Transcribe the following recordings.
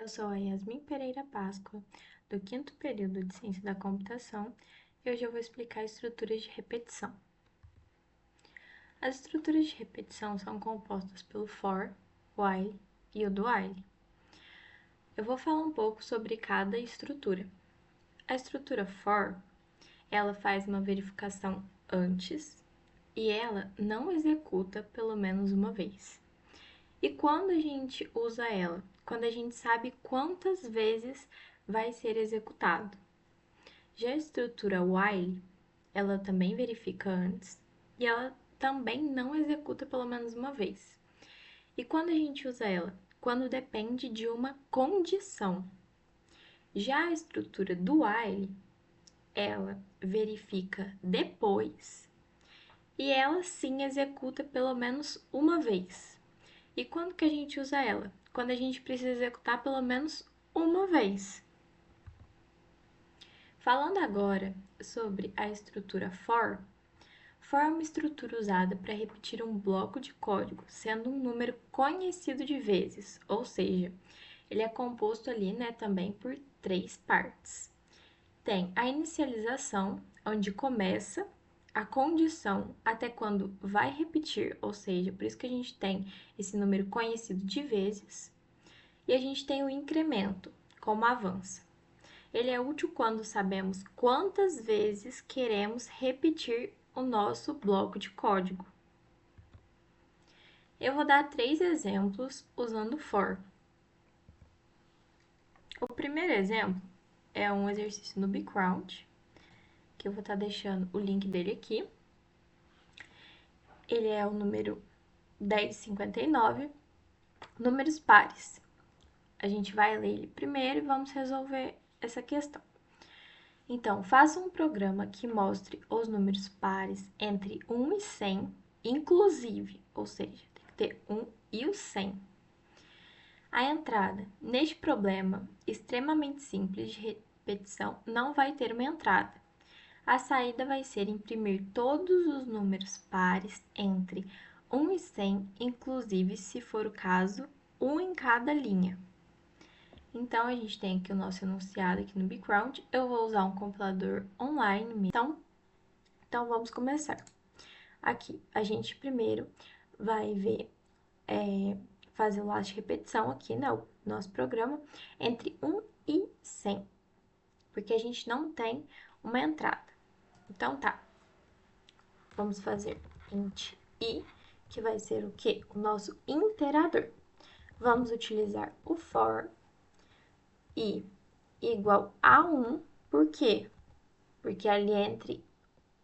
Eu sou a Yasmin Pereira Páscoa, do 5º período de Ciência da Computação, e hoje eu vou explicar estruturas de repetição. As estruturas de repetição são compostas pelo for, while e o do while. Eu vou falar um pouco sobre cada estrutura. A estrutura for, ela faz uma verificação antes e ela não executa pelo menos uma vez. E quando a gente usa ela? Quando a gente sabe quantas vezes vai ser executado. Já a estrutura while, ela também verifica antes e ela também não executa pelo menos uma vez. E quando a gente usa ela? Quando depende de uma condição. Já a estrutura do while, ela verifica depois e ela sim executa pelo menos uma vez. E quando que a gente usa ela? Quando a gente precisa executar pelo menos uma vez. Falando agora sobre a estrutura for é uma estrutura usada para repetir um bloco de código, sendo um número conhecido de vezes, ou seja, ele é composto ali, também por 3 partes. Tem a inicialização, onde começa, a condição até quando vai repetir, ou seja, por isso que a gente tem esse número conhecido de vezes, e a gente tem o incremento, como avança. Ele é útil quando sabemos quantas vezes queremos repetir o nosso bloco de código. Eu vou dar 3 exemplos usando for. O primeiro exemplo é um exercício no background, que eu vou estar deixando o link dele aqui. Ele é o número 1059, números pares. A gente vai ler ele primeiro e vamos resolver essa questão. Então, faça um programa que mostre os números pares entre 1 e 100, inclusive, ou seja, tem que ter 1 e o 100. A entrada. Neste problema extremamente simples de repetição, não vai ter uma entrada. A saída vai ser imprimir todos os números pares entre 1 e 100, inclusive, se for o caso, um em cada linha. Então, a gente tem aqui o nosso enunciado aqui no background. Eu vou usar um compilador online. Então vamos começar. Aqui, a gente primeiro vai ver, fazer o laço de repetição aqui, o nosso programa, entre 1 e 100, porque a gente não tem uma entrada. Então, tá. Vamos fazer int i, que vai ser o quê? O nosso interador. Vamos utilizar o for i igual a 1, por quê? Porque ali é entre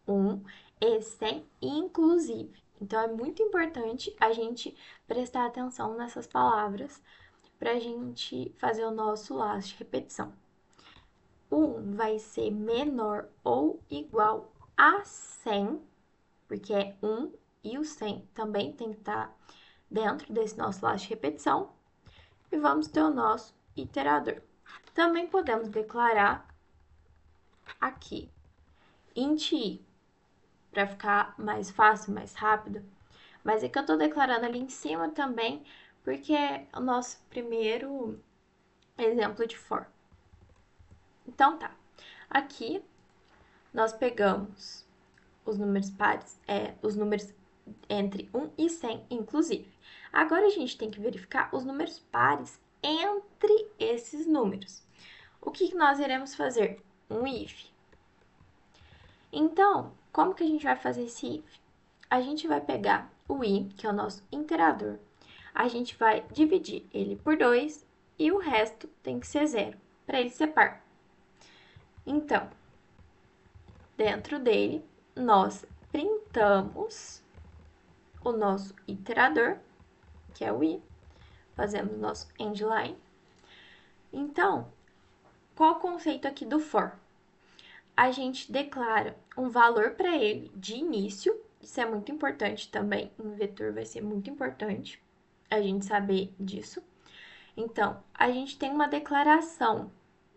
1 e 100, inclusive. Então, é muito importante a gente prestar atenção nessas palavras para a gente fazer o nosso laço de repetição. O 1 vai ser menor ou igual a 100, porque é 1 e o 100 também tem que estar dentro desse nosso laço de repetição. E vamos ter o nosso iterador. Também podemos declarar aqui int i, para ficar mais fácil, mais rápido. Mas é que eu estou declarando ali em cima também, porque é o nosso primeiro exemplo de for. Então, tá. Aqui, nós pegamos os números pares, os números entre 1 e 100, inclusive. Agora, a gente tem que verificar os números pares entre esses números. O que nós iremos fazer? Um if. Então, como que a gente vai fazer esse if? A gente vai pegar o i, que é o nosso interador, a gente vai dividir ele por 2 e o resto tem que ser 0, para ele ser par. Então, dentro dele, nós printamos o nosso iterador, que é o i, fazemos o nosso endline. Então, qual o conceito aqui do for? A gente declara um valor para ele de início, isso é muito importante também, em vetor vai ser muito importante a gente saber disso. Então, a gente tem uma declaração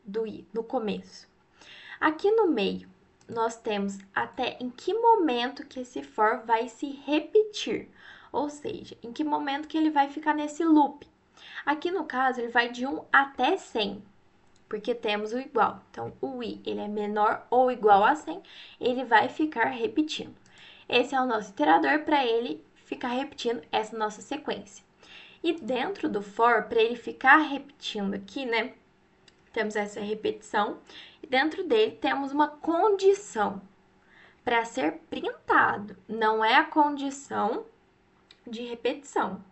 do i no começo. Aqui no meio, nós temos até em que momento que esse for vai se repetir, ou seja, em que momento que ele vai ficar nesse loop. Aqui no caso, ele vai de 1 até 100, porque temos o igual. Então, o i ele é menor ou igual a 100, ele vai ficar repetindo. Esse é o nosso iterador para ele ficar repetindo essa nossa sequência. E dentro do for, para ele ficar repetindo aqui, né, temos essa repetição. E dentro dele temos uma condição para ser printado. Não é a condição de repetição.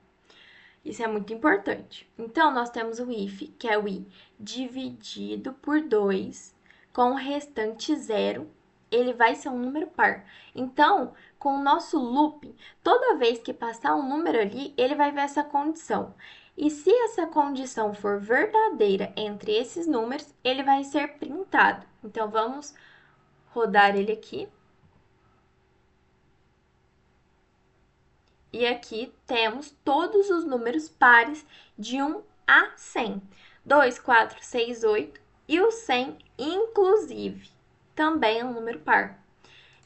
Isso é muito importante. Então, nós temos o if, que é o i dividido por 2, com o restante zero, ele vai ser um número par. Então, com o nosso looping, toda vez que passar um número ali, ele vai ver essa condição. E se essa condição for verdadeira entre esses números, ele vai ser printado. Então, vamos rodar ele aqui. E aqui temos todos os números pares de 1 a 100. 2, 4, 6, 8 e o 100 inclusive. Também é um número par.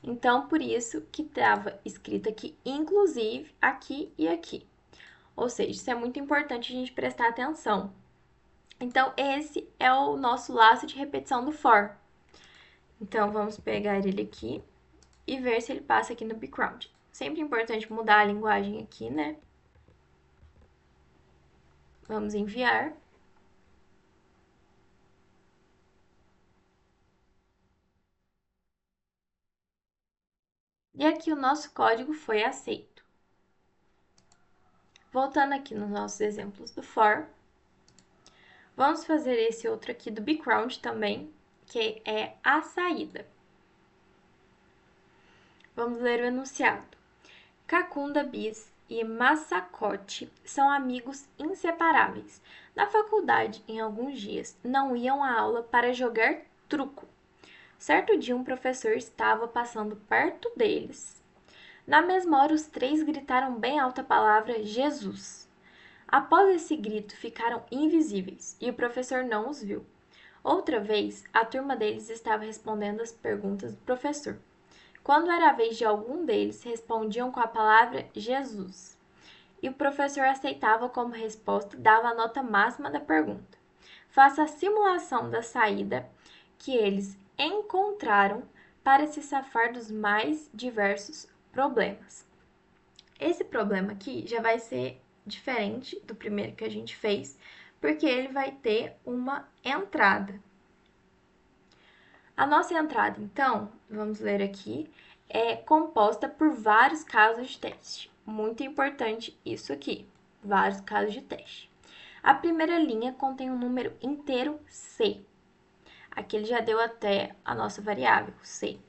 Então, por isso que estava escrito aqui inclusive, aqui e aqui. Ou seja, isso é muito importante a gente prestar atenção. Então, esse é o nosso laço de repetição do for. Então, vamos pegar ele aqui e ver se ele passa aqui no background. Sempre importante mudar a linguagem aqui, né? Vamos enviar. E aqui o nosso código foi aceito. Voltando aqui nos nossos exemplos do for, vamos fazer esse outro aqui do background também, que é a saída. Vamos ler o enunciado. Cacunda Bis e Massacote são amigos inseparáveis. Na faculdade, em alguns dias, não iam à aula para jogar truco. Certo dia, um professor estava passando perto deles. Na mesma hora, os três gritaram bem alta a palavra Jesus. Após esse grito, ficaram invisíveis e o professor não os viu. Outra vez, a turma deles estava respondendo as perguntas do professor. Quando era a vez de algum deles, respondiam com a palavra Jesus. E o professor aceitava como resposta e dava a nota máxima da pergunta. Faça a simulação da saída que eles encontraram para se safar dos mais diversos problemas. Esse problema aqui já vai ser diferente do primeiro que a gente fez, porque ele vai ter uma entrada. A nossa entrada, então, vamos ler aqui, é composta por vários casos de teste. Muito importante isso aqui, vários casos de teste. A primeira linha contém um número inteiro C. Aqui ele já deu até a nossa variável, C.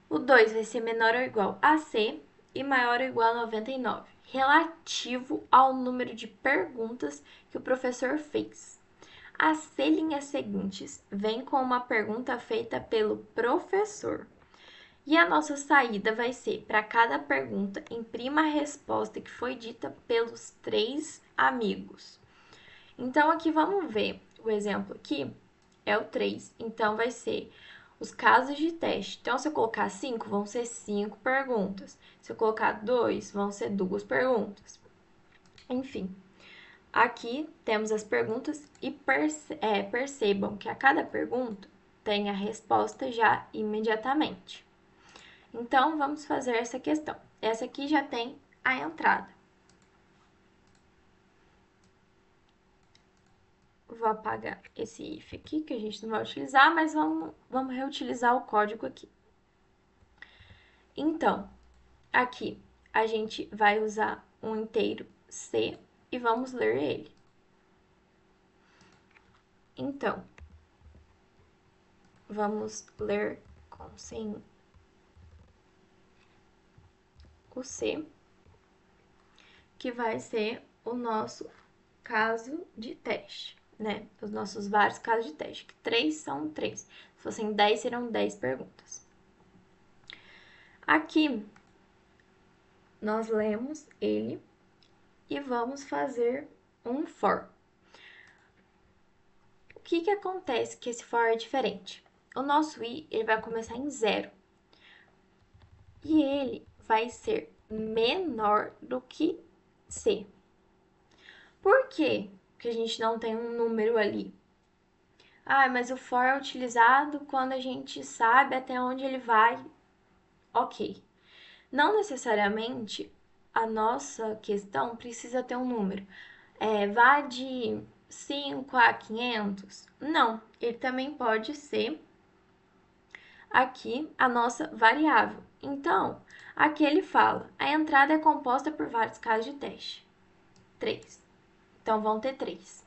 O 2 vai ser menor ou igual a C e maior ou igual a 99, relativo ao número de perguntas que o professor fez. As C linhas seguintes vêm com uma pergunta feita pelo professor. E a nossa saída vai ser, para cada pergunta, imprima a resposta que foi dita pelos três amigos. Então, aqui vamos ver o exemplo aqui, é o 3. Então, vai ser os casos de teste. Então, se eu colocar 5, vão ser 5 perguntas. Se eu colocar 2, vão ser 2 perguntas. Enfim, aqui temos as perguntas e percebam que a cada pergunta tem a resposta já imediatamente. Então, vamos fazer essa questão. Essa aqui já tem a entrada. Vou apagar esse if aqui, que a gente não vai utilizar, mas vamos reutilizar o código aqui. Então, aqui a gente vai usar um inteiro C e vamos ler ele. Então, vamos ler sem o C, que vai ser o nosso caso de teste, né? Os nossos vários casos de teste, que 3 são 3. Se fossem 10, serão 10 perguntas. Aqui, nós lemos ele e vamos fazer um for. O que acontece que esse for é diferente? O nosso i ele vai começar em 0 e ele vai ser menor do que c. Por quê que a gente não tem um número ali? Ah, mas o for é utilizado quando a gente sabe até onde ele vai. Ok. Não necessariamente a nossa questão precisa ter um número. Vá de 5 a 500? Não, ele também pode ser aqui a nossa variável. Então, aqui ele fala, a entrada é composta por vários casos de teste. 3. Então, vão ter 3.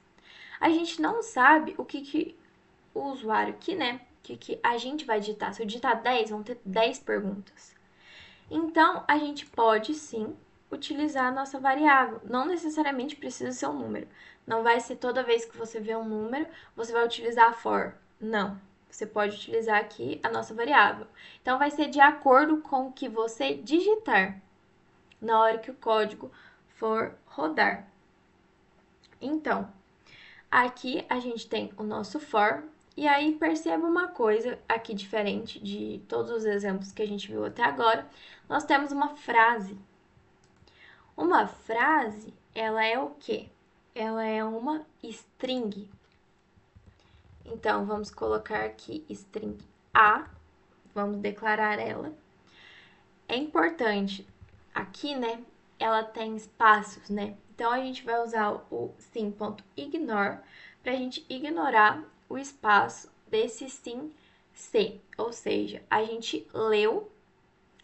A gente não sabe o que o usuário aqui, né? O que a gente vai digitar. Se eu digitar 10, vão ter 10 perguntas. Então, a gente pode sim utilizar a nossa variável. Não necessariamente precisa ser um número. Não vai ser toda vez que você vê um número, você vai utilizar a for. Não. Você pode utilizar aqui a nossa variável. Então, vai ser de acordo com o que você digitar na hora que o código for rodar. Então, aqui a gente tem o nosso for, e aí perceba uma coisa aqui diferente de todos os exemplos que a gente viu até agora. Nós temos uma frase. Uma frase, ela é o quê? Ela é uma string. Então, vamos colocar aqui string A, vamos declarar ela. É importante, aqui, né, ela tem espaços, né? Então, a gente vai usar o sim.ignore para a gente ignorar o espaço desse sim C. Ou seja, a gente leu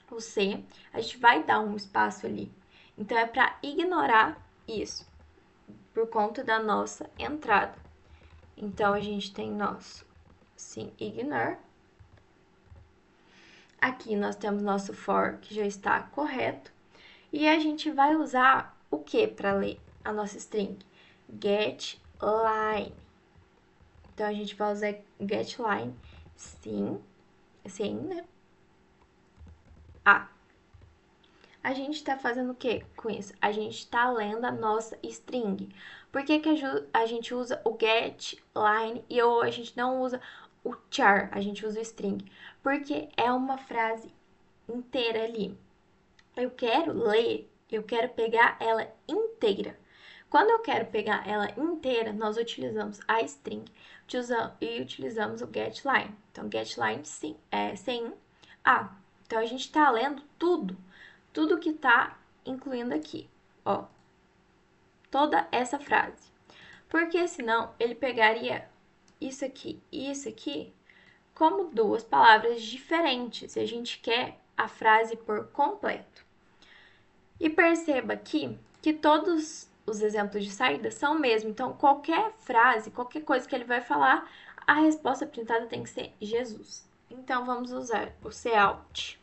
o C, a gente vai dar um espaço ali. Então, é para ignorar isso, por conta da nossa entrada. Então, a gente tem nosso sim ignore. Aqui nós temos nosso for, que já está correto. E a gente vai usar o que para ler a nossa string? GetLine. Então, a gente vai usar getLine sim, né? A. A gente está fazendo o que com isso? A gente está lendo a nossa string. Por que a gente usa o getLine e a gente não usa o char? A gente usa o string. Porque é uma frase inteira ali. Eu quero ler, eu quero pegar ela inteira. Quando eu quero pegar ela inteira, nós utilizamos a string e utilizamos o getLine. Então, getLine sim, sem a. Então, a gente está lendo tudo que está incluindo aqui, ó, toda essa frase. Porque senão ele pegaria isso aqui e isso aqui como duas palavras diferentes. E a gente quer a frase por completo. E perceba aqui que todos os exemplos de saída são o mesmo. Então, qualquer frase, qualquer coisa que ele vai falar, a resposta printada tem que ser Jesus. Então, vamos usar o cout.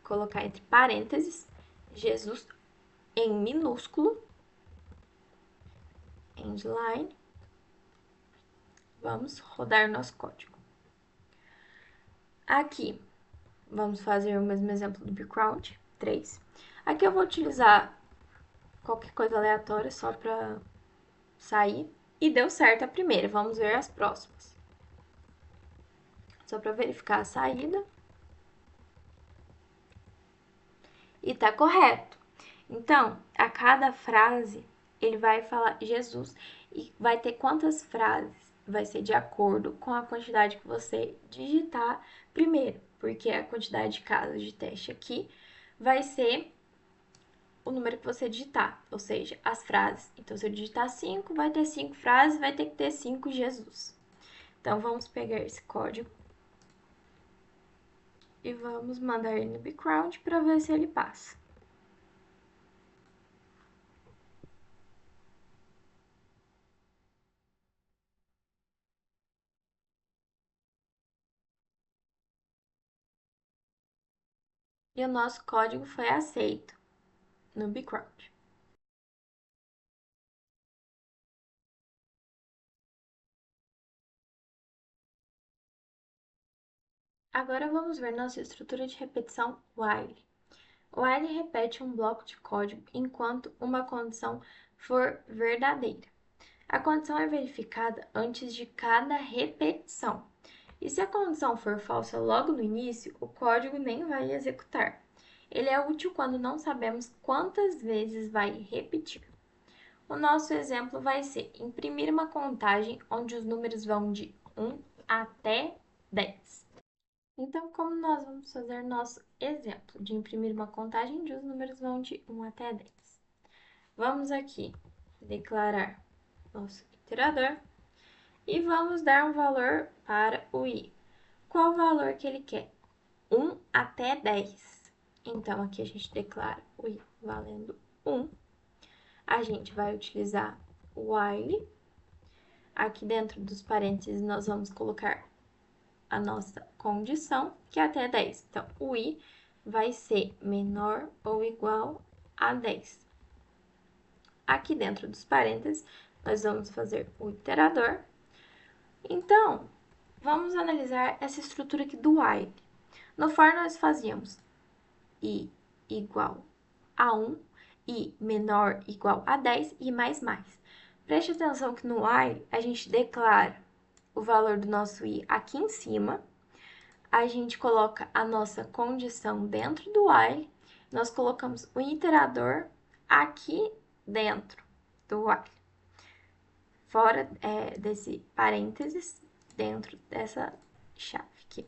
Colocar entre parênteses, Jesus em minúsculo, endline. Vamos rodar nosso código. Aqui, vamos fazer o mesmo exemplo do background, 3. Aqui eu vou utilizar qualquer coisa aleatória só para sair. E deu certo a primeira, vamos ver as próximas. Só para verificar a saída. E tá correto. Então, a cada frase, ele vai falar Jesus e vai ter quantas frases? Vai ser de acordo com a quantidade que você digitar primeiro, porque a quantidade de casos de teste aqui vai ser o número que você digitar, ou seja, as frases. Então, se eu digitar 5, vai ter 5 frases, vai ter que ter 5 Jesus. Então, vamos pegar esse código e vamos mandar ele no background para ver se ele passa. E o nosso código foi aceito no background. Agora vamos ver nossa estrutura de repetição while. While repete um bloco de código enquanto uma condição for verdadeira. A condição é verificada antes de cada repetição. E se a condição for falsa logo no início, o código nem vai executar. Ele é útil quando não sabemos quantas vezes vai repetir. O nosso exemplo vai ser imprimir uma contagem onde os números vão de 1 até 10. Então, como nós vamos fazer nosso exemplo de imprimir uma contagem onde os números vão de 1 até 10? Vamos aqui declarar nosso iterador e vamos dar um valor para o i. Qual o valor que ele quer? 1 até 10. Então, aqui a gente declara o i valendo 1. A gente vai utilizar o while. Aqui dentro dos parênteses, nós vamos colocar a nossa condição, que é até 10. Então, o i vai ser menor ou igual a 10. Aqui dentro dos parênteses, nós vamos fazer o iterador. Então, vamos analisar essa estrutura aqui do while. No for, nós fazíamos i igual a 1, i menor igual a 10 e mais. Preste atenção que no while, a gente declara o valor do nosso i aqui em cima, a gente coloca a nossa condição dentro do while, nós colocamos o iterador aqui dentro do while, fora desse parênteses, dentro dessa chave aqui.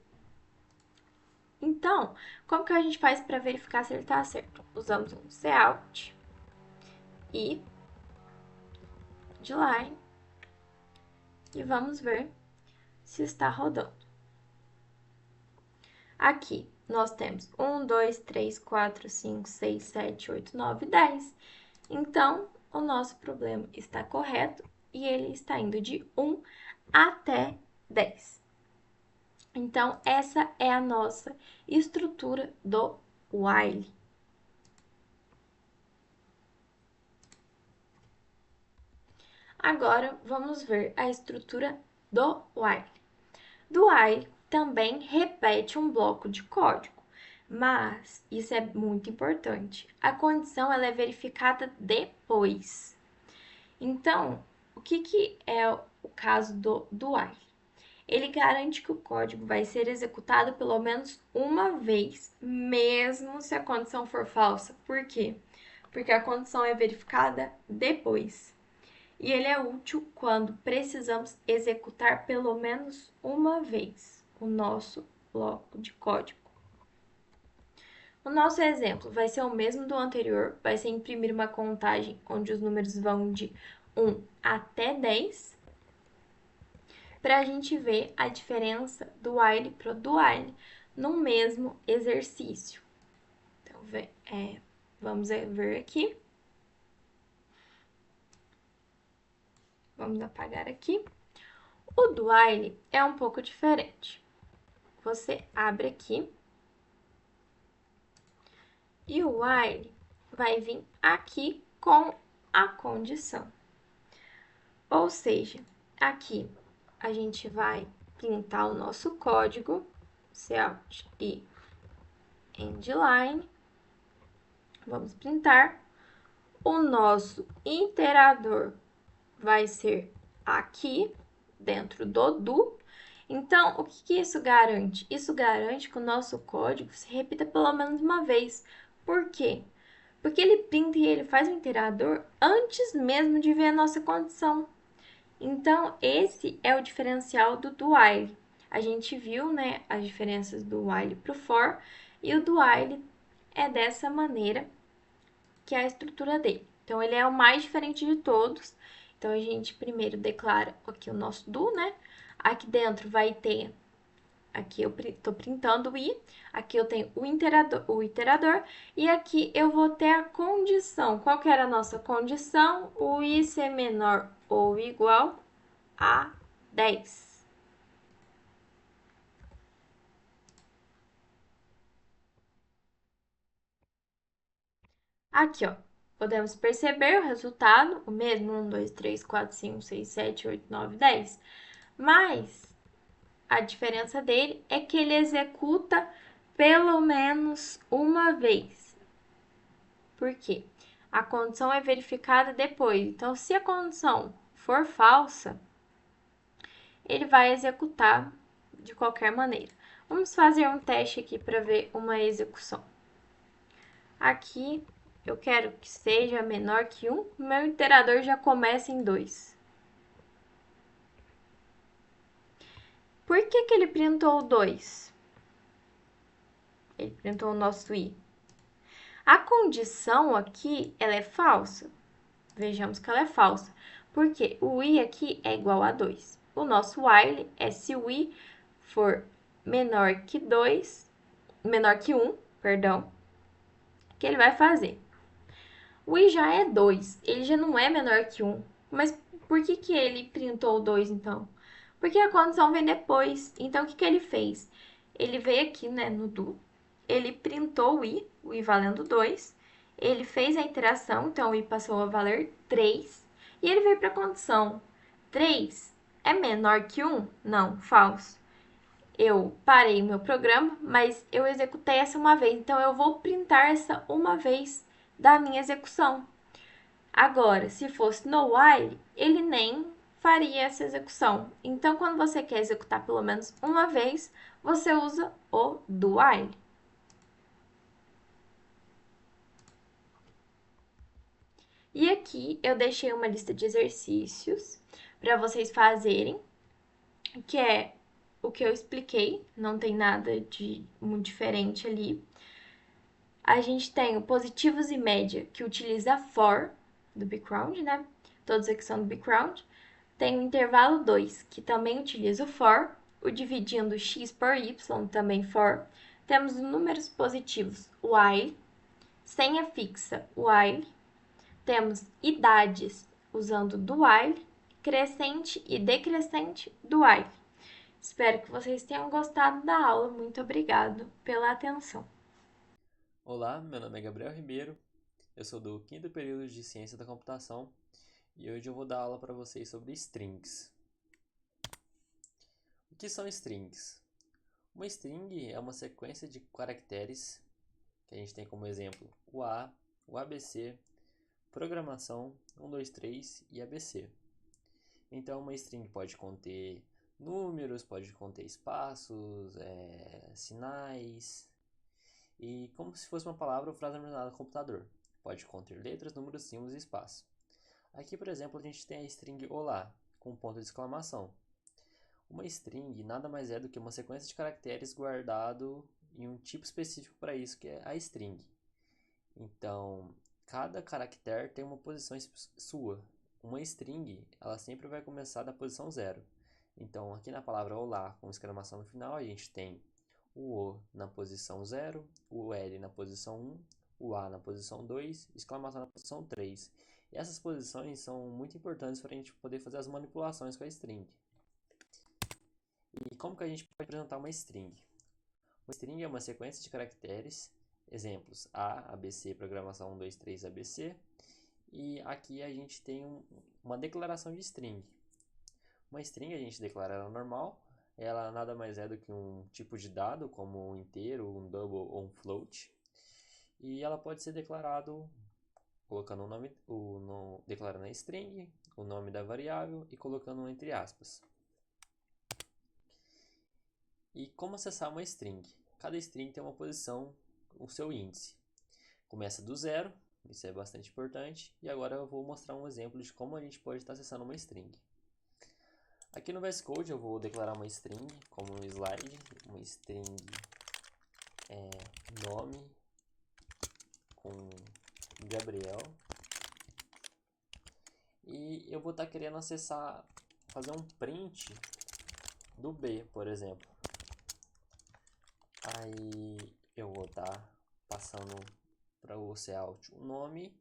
Então, como que a gente faz para verificar se ele está certo? Usamos um cout e de line e vamos ver se está rodando. Aqui nós temos 1, 2, 3, 4, 5, 6, 7, 8, 9, 10. Então, o nosso problema está correto e ele está indo de 1 até 10. Então, essa é a nossa estrutura do while. Agora, vamos ver a estrutura do while. Do while também repete um bloco de código, mas isso é muito importante. A condição ela é verificada depois. Então, o que é o caso do while? Ele garante que o código vai ser executado pelo menos uma vez, mesmo se a condição for falsa. Por quê? Porque a condição é verificada depois. E ele é útil quando precisamos executar pelo menos uma vez o nosso bloco de código. O nosso exemplo vai ser o mesmo do anterior, vai ser imprimir uma contagem onde os números vão de 1 até 10, para a gente ver a diferença do while para o do while no mesmo exercício. Então, vamos ver aqui. Vamos apagar aqui. O do while é um pouco diferente. Você abre aqui e o while vai vir aqui com a condição. Ou seja, aqui a gente vai printar o nosso código, cout e endline. Vamos printar. O nosso iterador vai ser aqui, dentro do. Então, o que isso garante? Isso garante que o nosso código se repita pelo menos uma vez. Por quê? Porque ele printa e ele faz o iterador antes mesmo de ver a nossa condição. Então, esse é o diferencial do while. A gente viu, né, as diferenças do while para o for, e o do while é dessa maneira que é a estrutura dele. Então, ele é o mais diferente de todos. Então, a gente primeiro declara aqui o nosso do, né? Aqui dentro vai ter, aqui eu estou printando o i, aqui eu tenho o iterador, e aqui eu vou ter a condição. Qual que era a nossa condição? O i ser menor ou igual a 10. Aqui, ó, podemos perceber o resultado, o mesmo, 1, 2, 3, 4, 5, 6, 7, 8, 9, 10. Mas a diferença dele é que ele executa pelo menos uma vez. Por quê? A condição é verificada depois. Então, se a condição for falsa, ele vai executar de qualquer maneira. Vamos fazer um teste aqui para ver uma execução. Aqui eu quero que seja menor que 1. Meu iterador já começa em 2. Por que ele printou 2? Ele printou o nosso i. A condição aqui, ela é falsa. Vejamos que ela é falsa. Porque o i aqui é igual a 2. O nosso while é se o i for menor que 2, menor que 1, perdão, que ele vai fazer. O i já é 2, ele já não é menor que 1. Mas por que ele printou 2 então? Porque a condição vem depois. Então, o que ele fez? Ele veio aqui, né, no do, ele printou o i valendo 2, ele fez a iteração, então o i passou a valer 3, e ele veio para a condição 3 é menor que 1? Não, falso. Eu parei o meu programa, mas eu executei essa uma vez, então eu vou printar essa uma vez da minha execução. Agora, se fosse no while, ele nem faria essa execução. Então, quando você quer executar pelo menos uma vez, você usa o do while. E aqui eu deixei uma lista de exercícios para vocês fazerem, que é o que eu expliquei, não tem nada de muito diferente ali. A gente tem o positivos e média, que utiliza for do background, né? Todos aqui são do background. Tem o intervalo 2, que também utiliza o for, o dividindo x por y, também for. Temos os números positivos, while, senha fixa, while. Temos idades, usando do while, crescente e decrescente do while. Espero que vocês tenham gostado da aula. Muito obrigado pela atenção. Olá, meu nome é Gabriel Ribeiro, eu sou do 5º período de Ciência da Computação e hoje eu vou dar aula para vocês sobre strings. O que são strings? Uma string é uma sequência de caracteres que a gente tem como exemplo o A, o ABC, programação, 1, 2, 3 e ABC. Então uma string pode conter números, pode conter espaços, sinais, e como se fosse uma palavra ou frase armazenada no computador. Pode conter letras, números, símbolos e espaço. Aqui, por exemplo, a gente tem a string olá, com ponto de exclamação. Uma string nada mais é do que uma sequência de caracteres guardado em um tipo específico para isso, que é a string. Então, cada caractere tem uma posição sua. Uma string, ela sempre vai começar da posição 0. Então, aqui na palavra olá, com exclamação no final, a gente tem o na posição 0, o L na posição 1, o A na posição 2, exclamação na posição 3. E essas posições são muito importantes para a gente poder fazer as manipulações com a string. E como que a gente pode apresentar uma string? Uma string é uma sequência de caracteres, exemplos A, ABC, programação 1, 2, 3, ABC. E aqui a gente tem uma declaração de string. Uma string a gente declara ela normal, ela nada mais é do que um tipo de dado, como um inteiro, um double ou um float. E ela pode ser declarado colocando declarando a string, o nome da variável e colocando um entre aspas. E como acessar uma string? Cada string tem uma posição, o seu índice. Começa do zero, isso é bastante importante, e agora eu vou mostrar um exemplo de como a gente pode estar acessando uma string. Aqui no VS Code eu vou declarar uma string como no slide, uma string nome com Gabriel, e eu vou estar querendo acessar, fazer um print do B, por exemplo. Aí eu vou estar passando para o cout o nome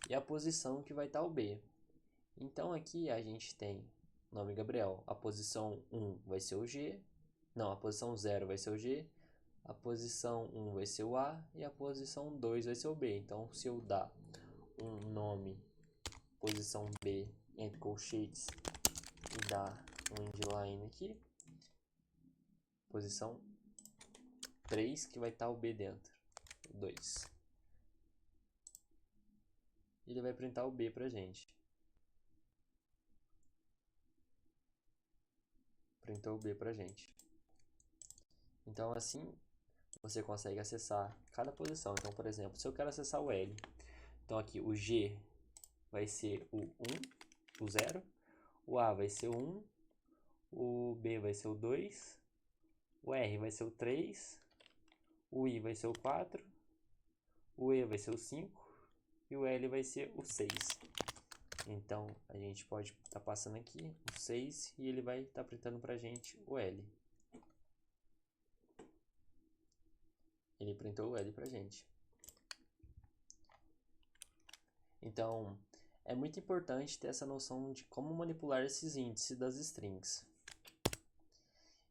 e a posição que vai estar o B. Então aqui a gente tem nome Gabriel, a posição 1 vai ser o G, não, a posição 0 vai ser o G, a posição 1 vai ser o A e a posição 2 vai ser o B. Então se eu dar um nome, posição B entre colchetes e dar um endline aqui, posição 3 que vai estar o B dentro, 2. Ele vai printar o B pra gente. Printou o B pra gente. Então assim você consegue acessar cada posição. Então, por exemplo, se eu quero acessar o L, então aqui o G vai ser o 1, o 0, o A vai ser o 1, o B vai ser o 2, o R vai ser o 3, o I vai ser o 4, o E vai ser o 5 e o L vai ser o 6. Então, a gente pode estar passando aqui o 6 e ele vai estar printando para a gente o L. Ele printou o L para a gente. Então, é muito importante ter essa noção de como manipular esses índices das strings.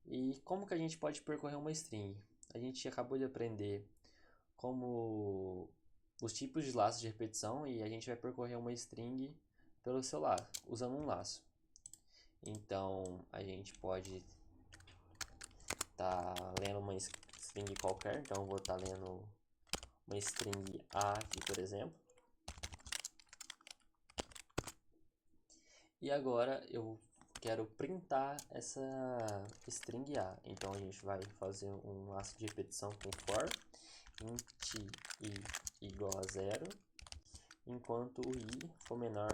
E como que a gente pode percorrer uma string? A gente acabou de aprender como os tipos de laços de repetição e a gente vai percorrer uma string pelo seu laço, usando um laço. Então, a gente pode estar lendo uma string qualquer, então eu vou estar lendo uma string A aqui, por exemplo. E agora eu quero printar essa string A. Então a gente vai fazer um laço de repetição com for int i igual a 0, enquanto o i for menor.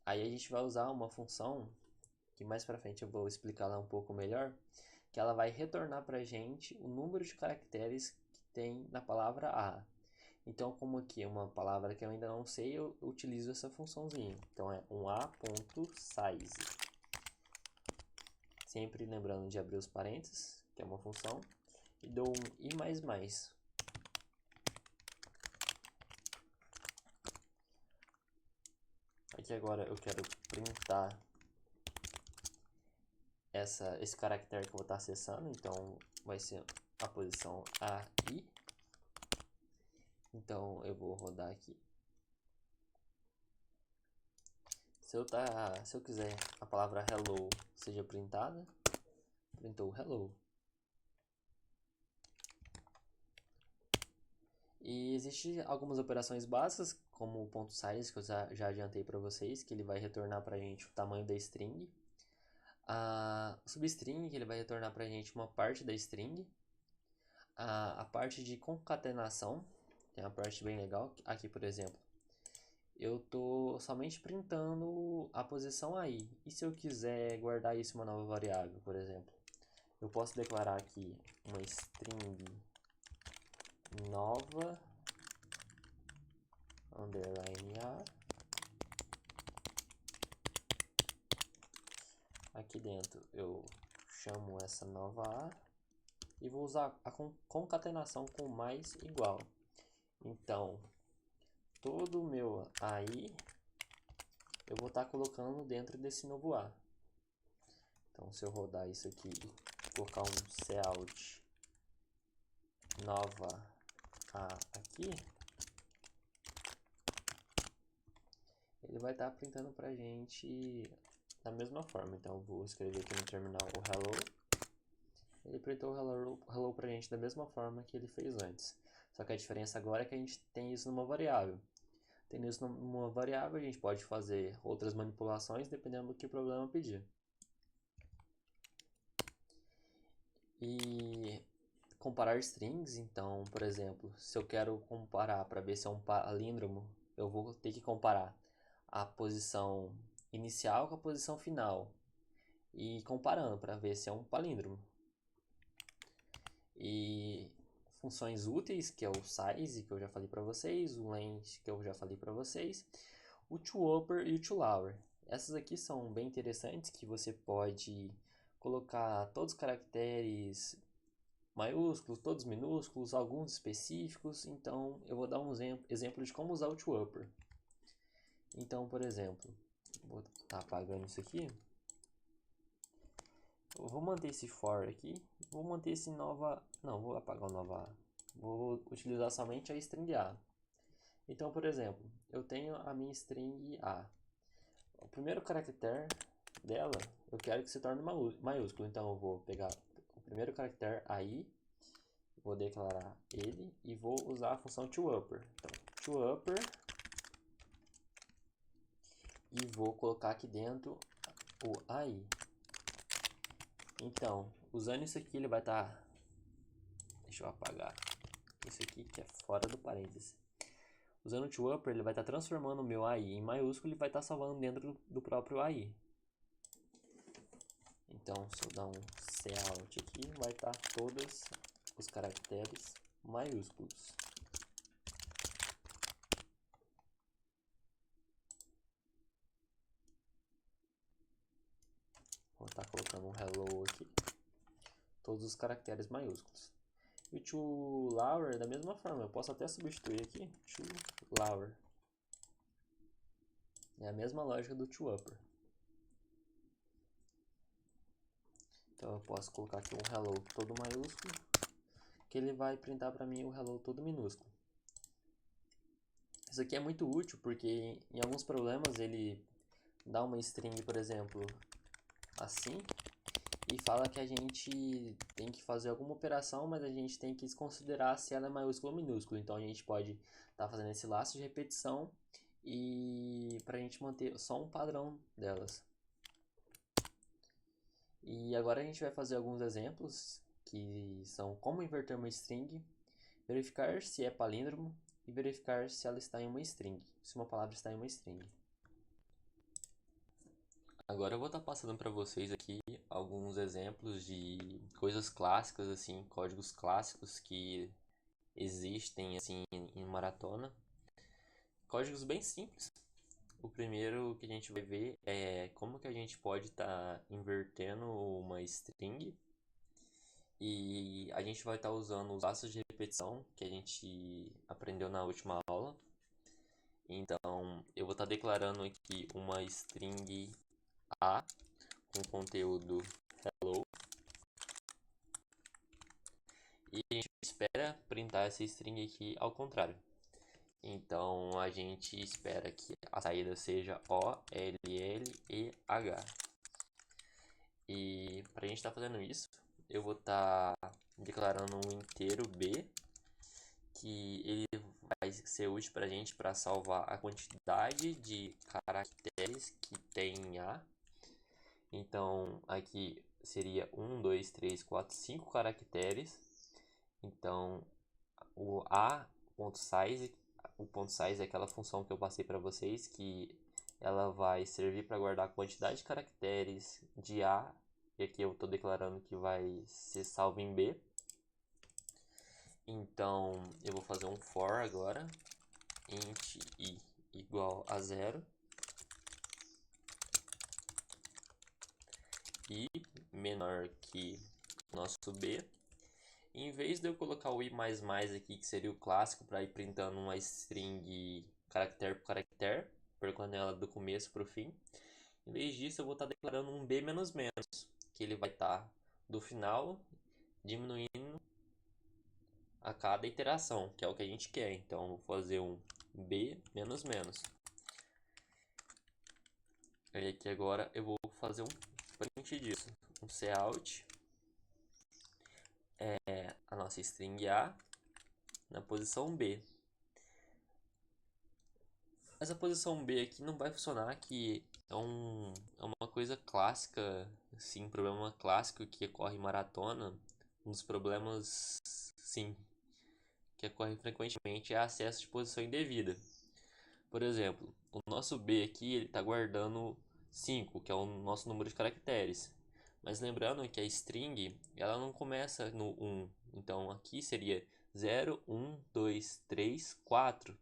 Aí a gente vai usar uma função que mais pra frente eu vou explicar lá um pouco melhor, que ela vai retornar pra gente o número de caracteres que tem na palavra A. Então, como aqui é uma palavra que eu ainda não sei, eu utilizo essa funçãozinha. Então, é um a.size. Sempre lembrando de abrir os parênteses, que é uma função, e dou um i++. Aqui agora eu quero printar esse caractere que eu vou estar acessando, então vai ser a posição AI. Então eu vou rodar aqui. Se eu quiser a palavra hello seja printada, printou hello. E existem algumas operações básicas, como o ponto size, que eu já adiantei para vocês, que ele vai retornar para a gente o tamanho da string. A substring, que ele vai retornar para a gente uma parte da string. A parte de concatenação, que é uma parte bem legal. Aqui, por exemplo, eu estou somente printando a posição aí. E se eu quiser guardar isso em uma nova variável, por exemplo? Eu posso declarar aqui uma string nova underline a. Aqui dentro eu chamo essa nova a e vou usar a concatenação com mais igual. Então, todo o meu aí eu vou estar colocando dentro desse novo a. Então, se eu rodar isso aqui e colocar um cout nova a aqui, ele vai estar printando pra gente da mesma forma. Então, eu vou escrever aqui no terminal o hello. Ele printou o hello pra gente da mesma forma que ele fez antes. Só que a diferença agora é que a gente tem isso numa variável. Tendo isso numa variável, a gente pode fazer outras manipulações dependendo do que o programa pedir. E comparar strings, então, por exemplo, se eu quero comparar para ver se é um palíndromo, eu vou ter que comparar a posição inicial com a posição final. E comparando para ver se é um palíndromo. E funções úteis, que é o size, que eu já falei para vocês, o length, que eu já falei para vocês, o toUpper e o toLower. Essas aqui são bem interessantes, que você pode colocar todos os caracteres maiúsculos, todos minúsculos, alguns específicos. Então, eu vou dar um exemplo de como usar o toUpper. Então, por exemplo, vou estar apagando isso aqui. Eu vou manter esse for aqui. Vou manter esse nova... Não, vou apagar o nova A. Vou utilizar somente a string A. Então, por exemplo, eu tenho a minha string A. O primeiro caractere dela, eu quero que se torne maiúsculo. Então, eu vou pegar o primeiro caractere aí, vou declarar ele e vou usar a função toUpper. Então, toUpper e vou colocar aqui dentro o aí. Então, usando isso aqui, ele vai estar Deixa eu apagar isso aqui que é fora do parênteses. Usando o ToUpper, ele vai estar transformando o meu AI em maiúsculo e vai estar salvando dentro do próprio AI. Então, se eu dar um cout aqui, vai estar todos os caracteres maiúsculos. Vou estar colocando um hello aqui, todos os caracteres maiúsculos. E o toLower da mesma forma, eu posso até substituir aqui, toLower. É a mesma lógica do ToUpper. Então eu posso colocar aqui um hello todo maiúsculo, que ele vai printar para mim o hello todo minúsculo. Isso aqui é muito útil porque em alguns problemas ele dá uma string, por exemplo, assim, e fala que a gente tem que fazer alguma operação, mas a gente tem que considerar se ela é maiúscula ou minúscula. Então a gente pode estar fazendo esse laço de repetição e para a gente manter só um padrão delas. E agora a gente vai fazer alguns exemplos que são como inverter uma string, verificar se é palíndromo e verificar se ela está em uma string, se uma palavra está em uma string. Agora eu vou estar passando para vocês aqui alguns exemplos de coisas clássicas, assim, códigos clássicos que existem assim em maratona. Códigos bem simples. O primeiro que a gente vai ver é como que a gente pode estar invertendo uma string. E a gente vai estar usando os laços de repetição que a gente aprendeu na última aula. Então, eu vou estar declarando aqui uma string A com conteúdo hello. E a gente espera printar essa string aqui ao contrário. Então, a gente espera que a saída seja O, L, L, E, H. E para a gente estar fazendo isso, eu vou estar declarando um inteiro B, que ele vai ser útil para a gente para salvar a quantidade de caracteres que tem em A. Então, aqui seria 1, 2, 3, 4, 5 caracteres. Então, o A.size, o ponto size é aquela função que eu passei para vocês, que ela vai servir para guardar a quantidade de caracteres de A, e aqui eu estou declarando que vai ser salvo em B. Então, eu vou fazer um for agora, int i igual a 0, i menor que nosso b. E em vez de eu colocar o i++ aqui, que seria o clássico para ir printando uma string caractere por caractere, percorrendo ela do começo para o fim, em vez disso eu vou estar declarando um b-, que ele vai estar do final diminuindo a cada iteração, que é o que a gente quer. Então eu vou fazer um b-. E aqui agora eu vou fazer um print disso, um cout, a nossa string A na posição B. Essa posição B aqui não vai funcionar, que é uma coisa clássica, sim, um problema clássico que ocorre em maratona. Um dos problemas, sim, que ocorre frequentemente é acesso de posição indevida. Por exemplo, o nosso B aqui ele está guardando 5, que é o nosso número de caracteres. Mas lembrando que a string ela não começa no 1. Então aqui seria 0, 1, 2, 3, 4.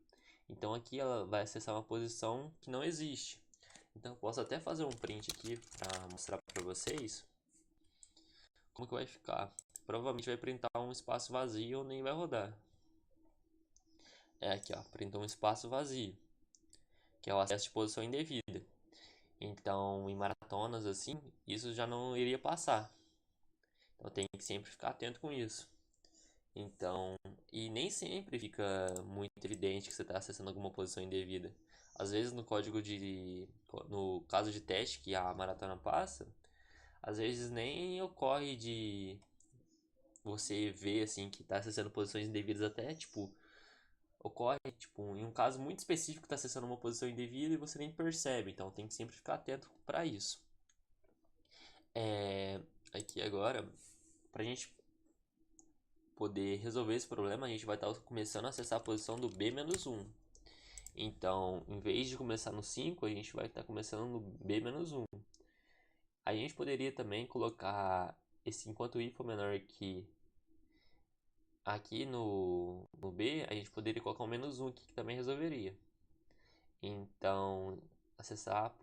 Então aqui ela vai acessar uma posição que não existe. Então eu posso até fazer um print aqui para mostrar para vocês como que vai ficar. Provavelmente vai printar um espaço vazio ou nem vai rodar. É aqui, ó, printou um espaço vazio, que é o acesso de posição indevida. Então, em maratonas assim, isso já não iria passar. Então tem que sempre ficar atento com isso. Então, e nem sempre fica muito evidente que você está acessando alguma posição indevida. Às vezes no caso de teste que a maratona passa, às vezes nem ocorre de você ver assim que está acessando posições indevidas, até tipo ocorre tipo em um caso muito específico que está acessando uma posição indevida e você nem percebe. Então tem que sempre ficar atento para isso. Aqui agora, para a gente poder resolver esse problema, a gente vai estar começando a acessar a posição do B-1. Então, em vez de começar no 5, a gente vai estar começando no B-1. A gente poderia também colocar esse enquanto i for menor que aqui no B, a gente poderia colocar um -1 aqui que também resolveria. Então, acessar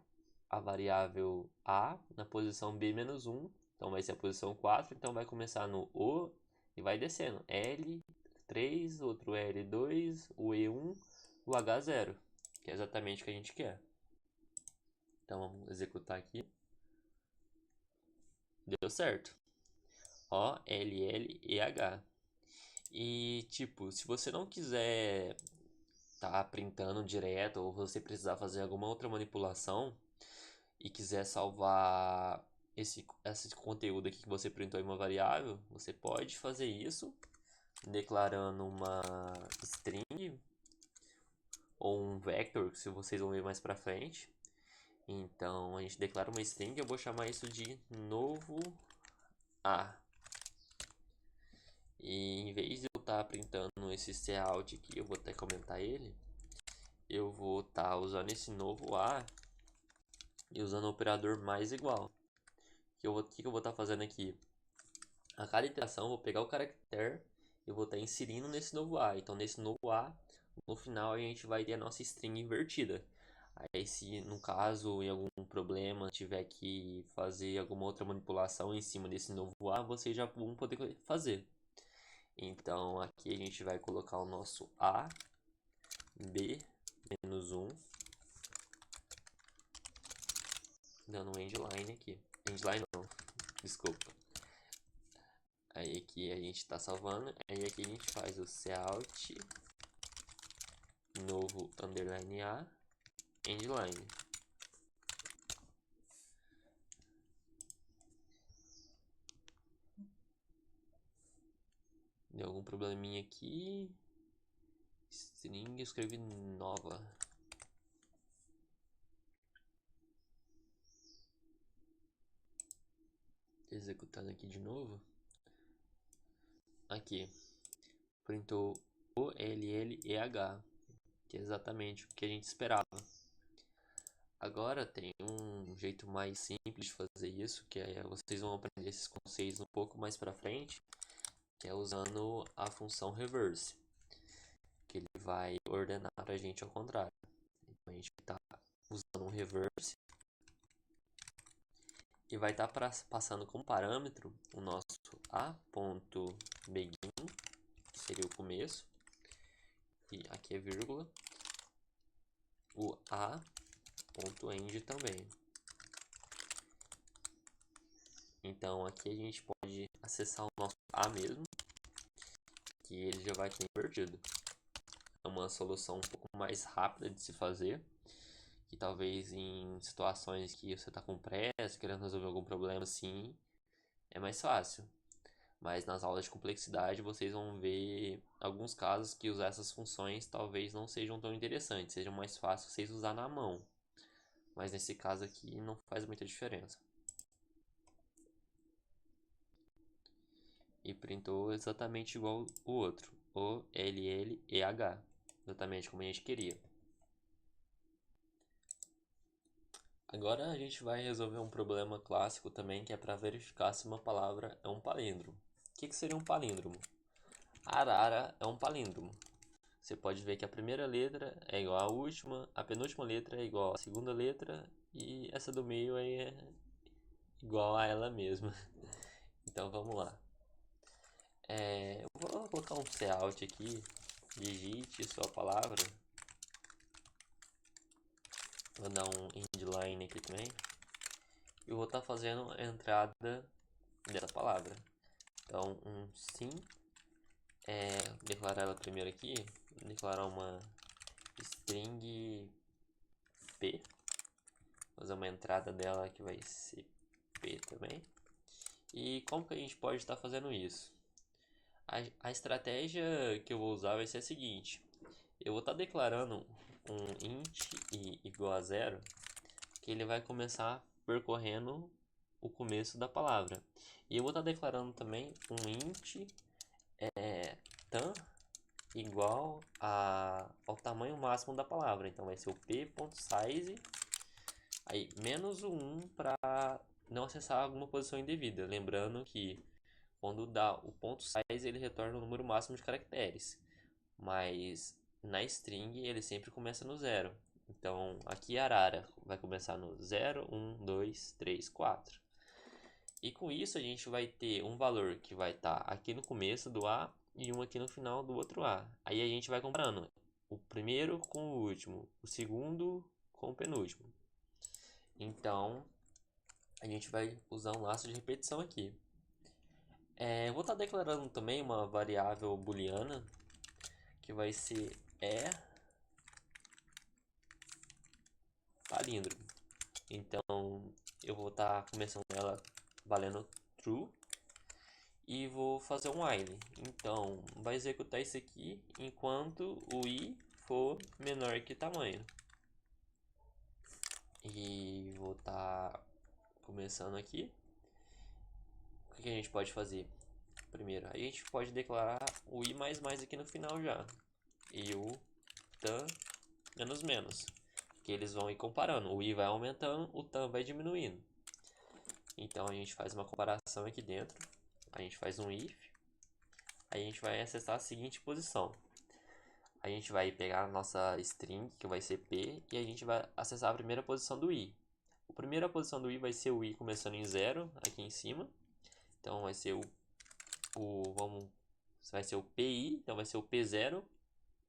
a variável A na posição B-1, então vai ser a posição 4, então vai começar no O e vai descendo. L3, outro L2, o E1, o H0, que é exatamente o que a gente quer. Então vamos executar aqui. Deu certo. O, L, L, E, H. E tipo, se você não quiser tá printando direto ou você precisar fazer alguma outra manipulação e quiser salvar esse conteúdo aqui que você printou em uma variável, você pode fazer isso declarando uma string ou um vector, se vocês vão ver mais pra frente. Então a gente declara uma string, eu vou chamar isso de novo A. E em vez de eu estar printando esse cout aqui, eu vou até comentar ele. Eu vou estar usando esse novo A e usando o operador mais igual. O que eu vou estar fazendo aqui? A cada iteração eu vou pegar o caractere e vou estar inserindo nesse novo A. Então nesse novo A, no final a gente vai ter a nossa string invertida. Aí se no caso em algum problema tiver que fazer alguma outra manipulação em cima desse novo A, vocês já vão poder fazer. Então aqui a gente vai colocar o nosso A, B-1, dando um endline aqui. Endline não, desculpa. Aí aqui a gente está salvando, aí aqui a gente faz o cout novo underline A, endline. Deu algum probleminha aqui. String, eu escrevi nova. Executando aqui de novo. Aqui. Printou o OLLEH, que é exatamente o que a gente esperava. Agora tem um jeito mais simples de fazer isso, que é vocês vão aprender esses conceitos um pouco mais para frente, que é usando a função reverse, que ele vai ordenar para a gente ao contrário. Então a gente está usando um reverse e vai estar passando como parâmetro o nosso a.begin, que seria o começo, e aqui é vírgula, o a.end também. Então aqui a gente pode acessar o nosso a mesmo, que ele já vai ter invertido. É uma solução um pouco mais rápida de se fazer, que talvez em situações que você está com pressa, querendo resolver algum problema assim, é mais fácil. Mas nas aulas de complexidade vocês vão ver alguns casos que usar essas funções talvez não sejam tão interessantes, sejam mais fáceis vocês usar na mão. Mas nesse caso aqui não faz muita diferença. E printou exatamente igual o outro, o OLLEH, exatamente como a gente queria. Agora a gente vai resolver um problema clássico também, que é para verificar se uma palavra é um palíndromo. O que seria um palíndromo? Arara é um palíndromo. Você pode ver que a primeira letra é igual à última, a penúltima letra é igual à segunda letra e essa do meio é igual a ela mesma. Então vamos lá. Eu vou colocar um cout aqui, digite sua palavra. Vou dar um endline aqui também. Eu vou estar fazendo a entrada dessa palavra. Então um sim, declarar ela primeiro aqui, declarar uma string p, fazer uma entrada dela que vai ser p também. E como que a gente pode estar fazendo isso? A estratégia que eu vou usar vai ser a seguinte: eu vou estar declarando um int i igual a 0, que ele vai começar percorrendo o começo da palavra. E eu vou estar declarando também um int é tan igual ao tamanho máximo da palavra. Então vai ser o p.size, aí menos o 1 para não acessar alguma posição indevida. Lembrando que quando dá o ponto size, ele retorna o número máximo de caracteres. Mas na string ele sempre começa no zero. Então aqui arara vai começar no 0, 1, 2, 3, 4. E com isso a gente vai ter um valor que vai estar aqui no começo do A e um aqui no final do outro A. Aí a gente vai comparando o primeiro com o último, o segundo com o penúltimo. Então a gente vai usar um laço de repetição aqui. Eu vou estar declarando também uma variável booleana que vai ser palíndromo. Então eu vou estar começando ela valendo true e vou fazer um while. Então vai executar isso aqui enquanto o i for menor que tamanho. E vou estar começando aqui. O que a gente pode fazer? Primeiro, a gente pode declarar o i mais mais aqui no final já. E o tan menos menos. Que eles vão ir comparando. O i vai aumentando, o tan vai diminuindo. Então a gente faz uma comparação aqui dentro. A gente faz um if. Aí a gente vai acessar a seguinte posição. A gente vai pegar a nossa string, que vai ser p, e a gente vai acessar a primeira posição do i. A primeira posição do i vai ser o i começando em 0, aqui em cima. Então vai ser vai ser o pi, então vai ser o p0,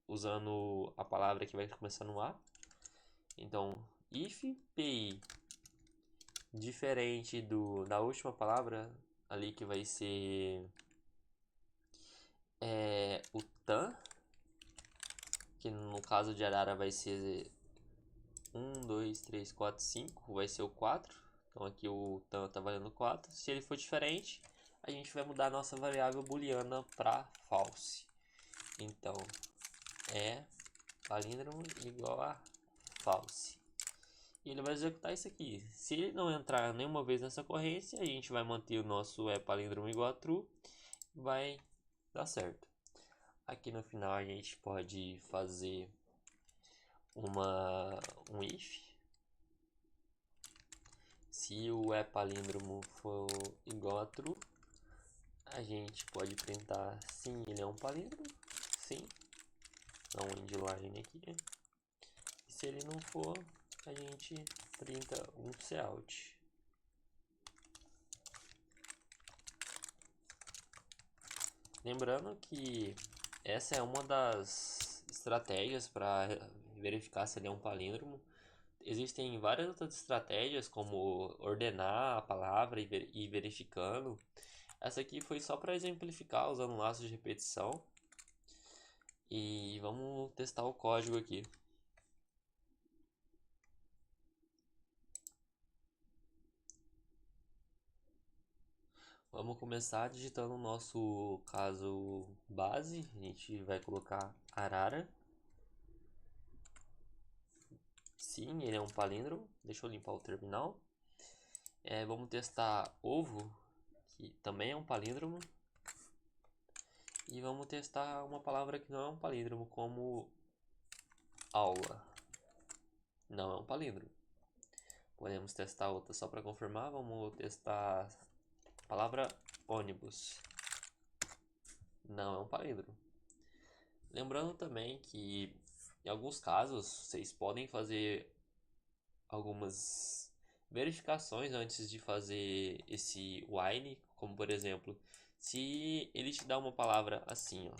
usando a palavra que vai começar no a. Então, if pi diferente da última palavra ali que vai ser o tan, que no caso de arara vai ser 1, 2, 3, 4, 5, vai ser o 4. Então aqui o tan está valendo 4. Se ele for diferente, a gente vai mudar a nossa variável booleana para false. Então palíndromo igual a false. E ele vai executar isso aqui. Se ele não entrar nenhuma vez nessa ocorrência, a gente vai manter o nosso palíndromo igual a true. Vai dar certo. Aqui no final a gente pode fazer um if. Se o palíndromo for igual a true, a gente pode printar sim, ele é um palíndromo. Sim. Dá um endline aqui. E se ele não for, a gente printa um cout. Lembrando que essa é uma das estratégias para verificar se ele é um palíndromo. Existem várias outras estratégias, como ordenar a palavra e verificando. Essa aqui foi só para exemplificar usando laços de repetição. E vamos testar o código aqui. Vamos começar digitando o nosso caso base. A gente vai colocar arara. Sim, ele é um palíndromo. Deixa eu limpar o terminal. Vamos testar ovo, que também é um palíndromo. E vamos testar uma palavra que não é um palíndromo, como aula. Não é um palíndromo. Podemos testar outra só para confirmar. Vamos testar a palavra ônibus. Não é um palíndromo. Lembrando também que em alguns casos vocês podem fazer algumas verificações antes de fazer esse while, como por exemplo, se ele te dá uma palavra assim,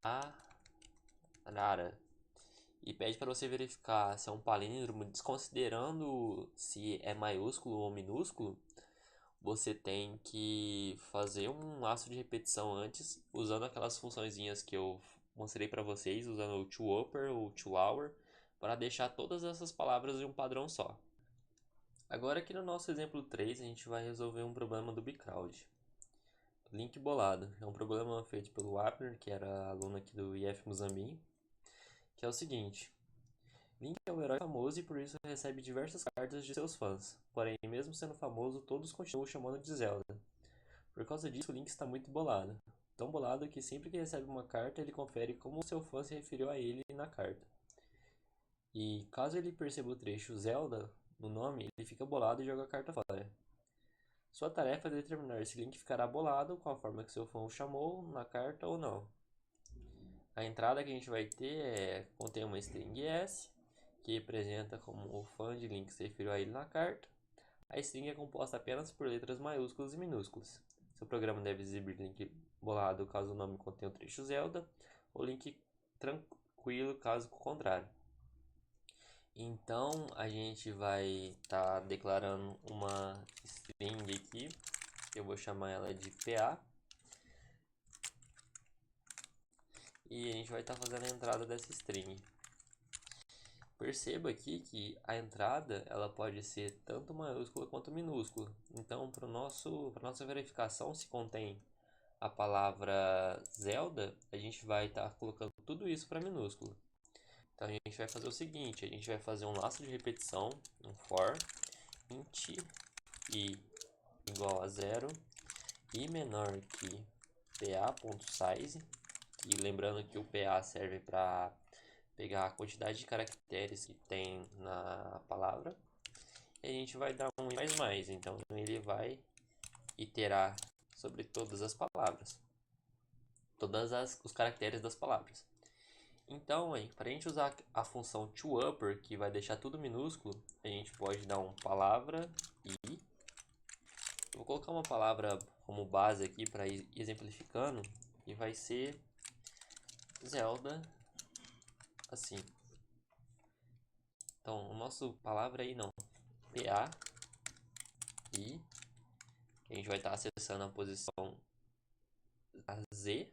ó, arara, e pede para você verificar se é um palíndromo, desconsiderando se é maiúsculo ou minúsculo, você tem que fazer um laço de repetição antes, usando aquelas funçõezinhas que eu mostrei para vocês, usando o toUpper ou toHour, para deixar todas essas palavras em um padrão só. Agora aqui no nosso exemplo 3, a gente vai resolver um problema do Bcrowd. Link bolado. É um problema feito pelo Wapner, que era aluno aqui do IF Muzambinho, que é o seguinte. Link é um herói famoso e por isso recebe diversas cartas de seus fãs. Porém, mesmo sendo famoso, todos continuam chamando de Zelda. Por causa disso, o link está muito bolado. Tão bolado que sempre que recebe uma carta, ele confere como o seu fã se referiu a ele na carta. E caso ele perceba o trecho Zelda no nome, ele fica bolado e joga a carta fora. Sua tarefa é determinar se o link ficará bolado com a forma que seu fã o chamou na carta ou não. A entrada que a gente vai ter contém uma string S, que representa como o fã de link se referiu a ele na carta. A string é composta apenas por letras maiúsculas e minúsculas. Seu programa deve exibir link bolado caso o nome contenha o trecho Zelda, ou link tranquilo caso contrário. Então a gente vai estar declarando uma string aqui, que eu vou chamar ela de PA. E a gente vai estar fazendo a entrada dessa string. Perceba aqui que a entrada ela pode ser tanto maiúscula quanto minúscula. Então, para nossa verificação se contém a palavra Zelda, a gente vai estar colocando tudo isso para minúscula. Então, a gente vai fazer o seguinte, a gente vai fazer um laço de repetição, um for, int i igual a 0, i menor que pa.size, e lembrando que o PA serve para pegar a quantidade de caracteres que tem na palavra. E a gente vai dar um mais, então ele vai iterar sobre todas as palavras, os caracteres das palavras. Então, para a gente usar a função toUpper, que vai deixar tudo minúsculo, a gente pode dar um palavra e eu vou colocar uma palavra como base aqui para ir exemplificando, e vai ser Zelda, assim. Então, o nosso palavra aí não, PA, e a gente vai estar acessando a posição Z.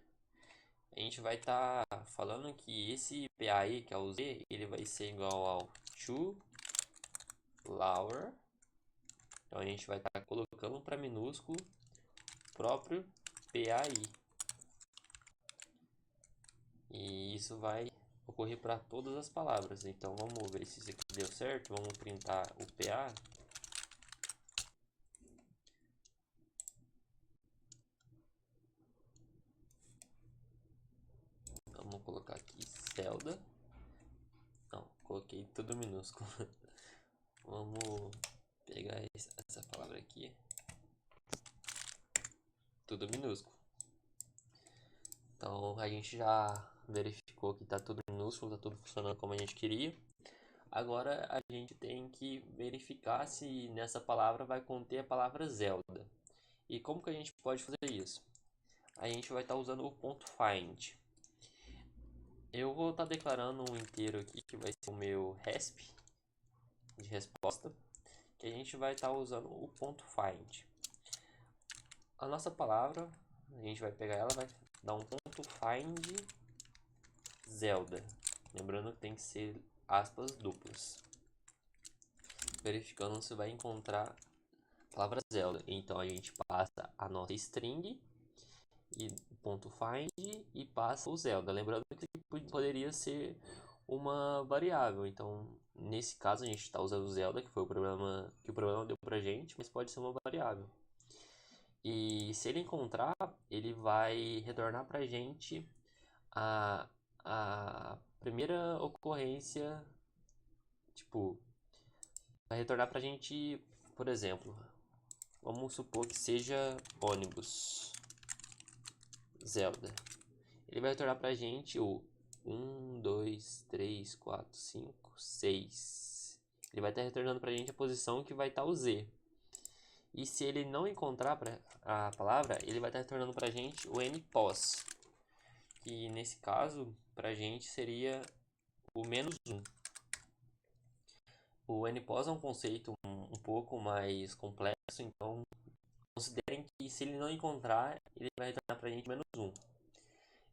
A gente vai estar falando que esse PAE, que é o Z, ele vai ser igual ao to lower. Então a gente vai estar colocando para minúsculo o próprio PAI. E isso vai ocorrer para todas as palavras. Então vamos ver se isso aqui deu certo. Vamos printar o PA. Vamos colocar aqui Zelda. Não, coloquei tudo minúsculo. Vamos pegar essa palavra aqui. Tudo minúsculo. Então a gente já verificou que está tudo minúsculo, está tudo funcionando como a gente queria. Agora a gente tem que verificar se nessa palavra vai conter a palavra Zelda. E como que a gente pode fazer isso? A gente vai estar usando o ponto .find. Eu vou estar declarando um inteiro aqui que vai ser o meu resp de resposta, que a gente vai estar usando o ponto .find. A nossa palavra, a gente vai pegar ela, vai dar um ponto .find Zelda. Lembrando que tem que ser aspas duplas. Verificando se vai encontrar a palavra Zelda. Então a gente passa a nossa string e ponto .find e passa o Zelda. Lembrando que poderia ser uma variável. Então nesse caso a gente está usando o Zelda, que foi o problema que o programa deu pra gente, mas pode ser uma variável. E se ele encontrar, ele vai retornar pra gente a primeira ocorrência, tipo, vai retornar pra gente, por exemplo, vamos supor que seja ônibus Zelda. Ele vai retornar pra gente o 1, 2, 3, 4, 5, 6. Ele vai estar retornando pra gente a posição que vai estar o Z. E se ele não encontrar a palavra, ele vai estar retornando pra gente o npos. Que nesse caso, pra gente seria o -1. O npos é um conceito um pouco mais complexo, então considerem que se ele não encontrar, ele vai retornar pra gente -1.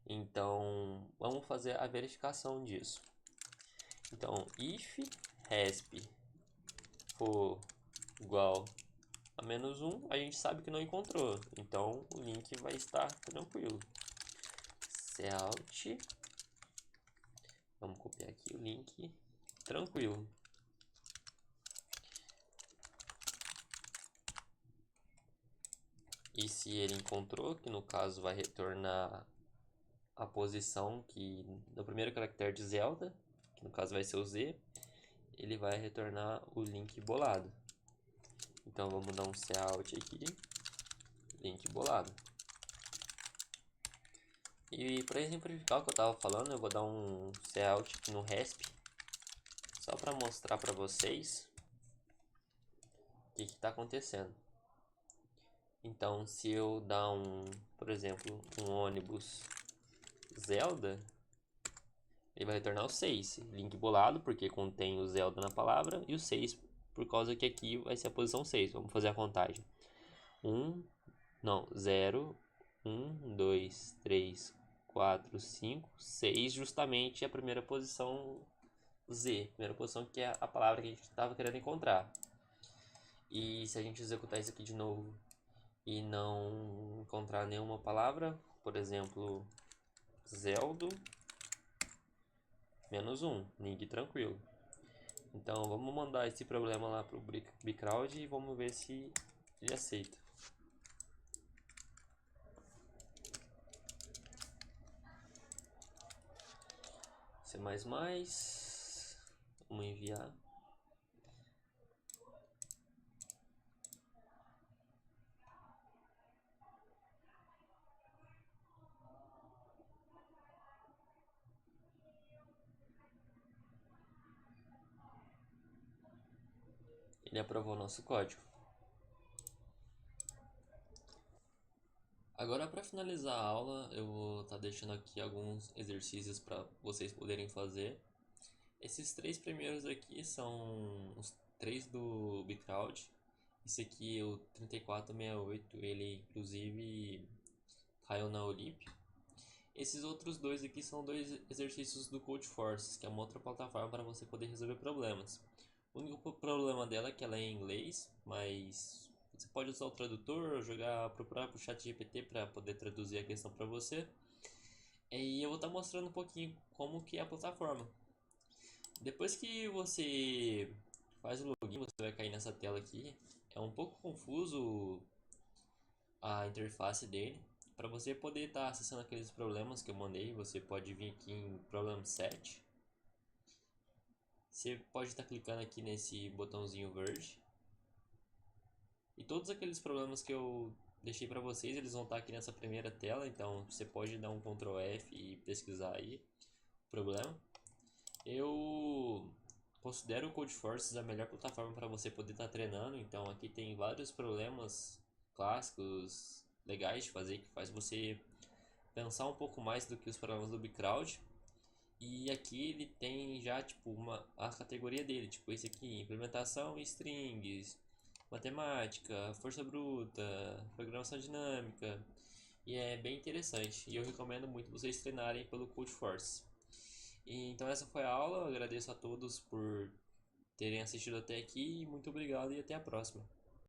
Então, vamos fazer a verificação disso. Então, if resp for igual a -1, a gente sabe que não encontrou. Então, o link vai estar tranquilo. Celt. Vamos copiar aqui o link. Tranquilo. E se ele encontrou, que no caso vai retornar a posição que do primeiro caractere de Zelda, que no caso vai ser o Z, ele vai retornar o link bolado. Então vamos dar um cout aqui, link bolado. E para exemplificar o que eu estava falando, eu vou dar um cout aqui no resp, só para mostrar para vocês o que está acontecendo. Então, se eu dar por exemplo, um ônibus Zelda, ele vai retornar o 6, link bolado, porque contém o Zelda na palavra, e o 6, por causa que aqui vai ser a posição 6. Vamos fazer a contagem. 0, 1, 2, 3, 4, 5, 6, justamente a primeira posição Z, primeira posição que é a palavra que a gente estava querendo encontrar. E se a gente executar isso aqui de novo e não encontrar nenhuma palavra, por exemplo, Zeldo, -1, link tranquilo. Então vamos mandar esse problema lá pro Bcrowd e vamos ver se ele aceita. C++, vamos enviar. Ele aprovou o nosso código. Agora, para finalizar a aula, eu vou estar deixando aqui alguns exercícios para vocês poderem fazer. Esses 3 primeiros aqui são os 3 do Bcrowd. Esse aqui, o 3468, ele inclusive caiu na Olymp. Esses outros 2 aqui são 2 exercícios do Codeforce, que é uma outra plataforma para você poder resolver problemas. O único problema dela é que ela é em inglês, mas você pode usar o tradutor, procurar para o chat GPT para poder traduzir a questão para você. E eu vou estar mostrando um pouquinho como que é a plataforma. Depois que você faz o login, você vai cair nessa tela aqui. É um pouco confuso a interface dele. Para você poder estar acessando aqueles problemas que eu mandei, você pode vir aqui em Problem Set. Você pode estar clicando aqui nesse botãozinho verde. E todos aqueles problemas que eu deixei para vocês, eles vão estar aqui nessa primeira tela. Então você pode dar um Ctrl F e pesquisar aí o problema. Eu considero o Codeforces a melhor plataforma para você poder estar treinando. Então aqui tem vários problemas clássicos, legais de fazer, que faz você pensar um pouco mais do que os problemas do Bcrowd. E aqui ele tem já tipo a categoria dele, tipo esse aqui, implementação strings, matemática, força bruta, programação dinâmica. E é bem interessante. E eu recomendo muito vocês treinarem pelo Codeforce. Então essa foi a aula, eu agradeço a todos por terem assistido até aqui e muito obrigado e até a próxima.